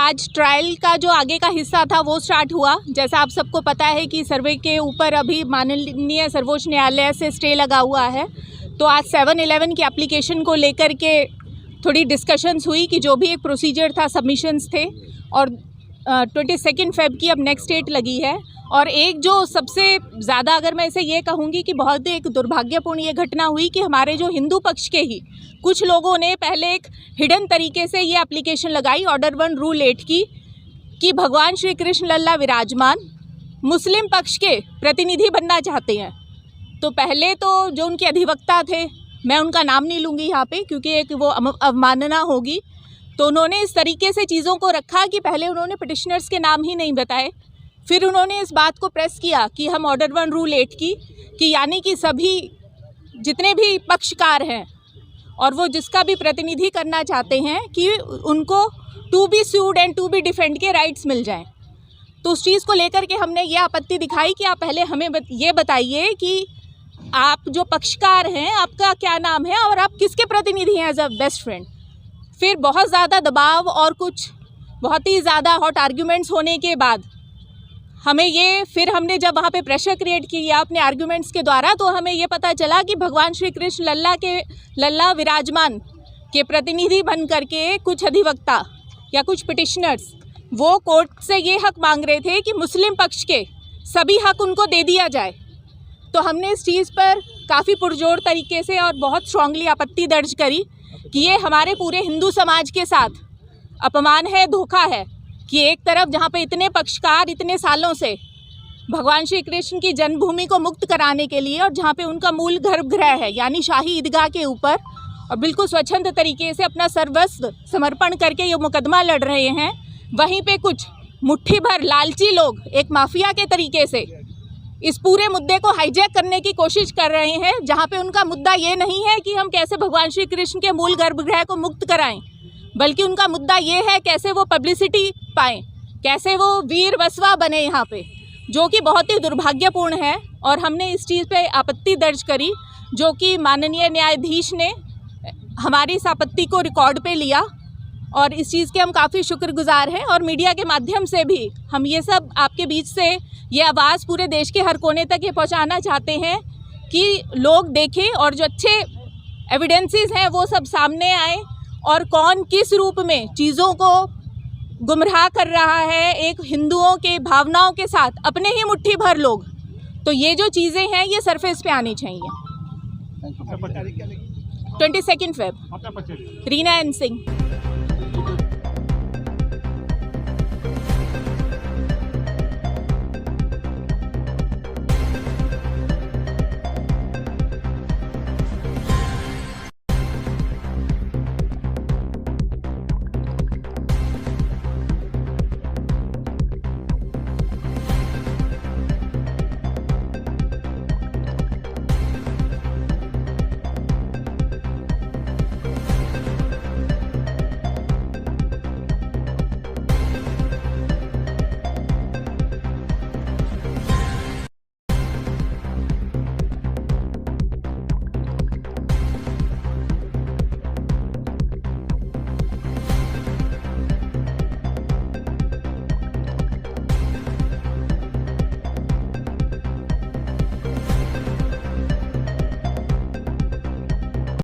आज ट्रायल का जो आगे का हिस्सा था वो स्टार्ट हुआ। जैसा आप सबको पता है कि सर्वे के ऊपर अभी माननीय सर्वोच्च न्यायालय से स्टे लगा हुआ है। तो आज 7/11 की एप्लीकेशन को लेकर के थोड़ी डिस्कशंस हुई कि जो भी एक प्रोसीजर था, सबमिशंस थे, और 22 फ़ेब की अब नेक्स्ट डेट लगी है। और एक जो सबसे ज़्यादा अगर मैं इसे ये कहूँगी कि बहुत एक दुर्भाग्यपूर्ण ये घटना हुई कि हमारे जो हिंदू पक्ष के ही कुछ लोगों ने पहले एक हिडन तरीके से ये एप्लीकेशन लगाई ऑर्डर 1 रूल 8 की कि भगवान श्री कृष्ण लल्ला विराजमान मुस्लिम पक्ष के प्रतिनिधि बनना चाहते हैं। तो पहले तो जो उनके अधिवक्ता थे, मैं उनका नाम नहीं लूँगी यहाँ पे क्योंकि एक वो अवमानना होगी, तो उन्होंने इस तरीके से चीज़ों को रखा कि पहले उन्होंने पिटिशनर्स के नाम ही नहीं बताए। फिर उन्होंने इस बात को प्रेस किया कि हम ऑर्डर 1 रूल 8 की कि यानी कि सभी जितने भी पक्षकार हैं और वो जिसका भी प्रतिनिधि करना चाहते हैं कि उनको to be sued and to be defend के राइट्स मिल जाएं। तो उस चीज़ को लेकर के हमने ये आपत्ति दिखाई कि आप पहले हमें ये बताइए कि आप जो पक्षकार हैं आपका क्या नाम है और आप किसके प्रतिनिधि हैं एज अ बेस्ट फ्रेंड। फिर बहुत ज़्यादा दबाव और कुछ बहुत ही ज़्यादा हॉट आर्ग्यूमेंट्स होने के बाद फिर हमने जब वहाँ पे प्रेशर क्रिएट किया अपने आर्ग्यूमेंट्स के द्वारा, तो हमें ये पता चला कि भगवान श्री कृष्ण लल्ला विराजमान के प्रतिनिधि बन करके कुछ अधिवक्ता या कुछ पिटिशनर्स वो कोर्ट से ये हक मांग रहे थे कि मुस्लिम पक्ष के सभी हक उनको दे दिया जाए। तो हमने इस चीज़ पर काफ़ी पुरजोर तरीके से और बहुत स्ट्रांगली आपत्ति दर्ज करी कि ये हमारे पूरे हिंदू समाज के साथ अपमान है, धोखा है कि एक तरफ जहाँ पे इतने पक्षकार इतने सालों से भगवान श्री कृष्ण की जन्मभूमि को मुक्त कराने के लिए और जहाँ पे उनका मूल गर्भगृह है यानी शाही ईदगाह के ऊपर और बिल्कुल स्वच्छंद तरीके से अपना सर्वस्व समर्पण करके ये मुकदमा लड़ रहे हैं, वहीं पे कुछ मुट्ठी भर लालची लोग एक माफिया के तरीके से इस पूरे मुद्दे को हाईजैक करने की कोशिश कर रहे हैं, जहाँ पे उनका मुद्दा ये नहीं है कि हम कैसे भगवान श्री कृष्ण के मूल गर्भगृह को मुक्त कराएं, बल्कि उनका मुद्दा ये है कैसे वो पब्लिसिटी पाएं, कैसे वो वीर वसवा बने यहाँ पे, जो कि बहुत ही दुर्भाग्यपूर्ण है। और हमने इस चीज़ पे आपत्ति दर्ज करी, जो कि माननीय न्यायाधीश ने हमारी इस आपत्ति को रिकॉर्ड पे लिया और इस चीज़ के हम काफ़ी शुक्रगुजार हैं। और मीडिया के माध्यम से भी हम ये सब आपके बीच से ये आवाज़ पूरे देश के हर कोने तक ये पहुँचाना चाहते हैं कि लोग देखें और जो अच्छे एविडेंसेस हैं वो सब सामने आए और कौन किस रूप में चीज़ों को गुमराह कर रहा है एक हिंदुओं के भावनाओं के साथ अपने ही मुट्ठी भर लोग। तो ये जो चीज़ें हैं ये सरफेस पे आनी चाहिए। 22 फ़ेब। रीना एन सिंह।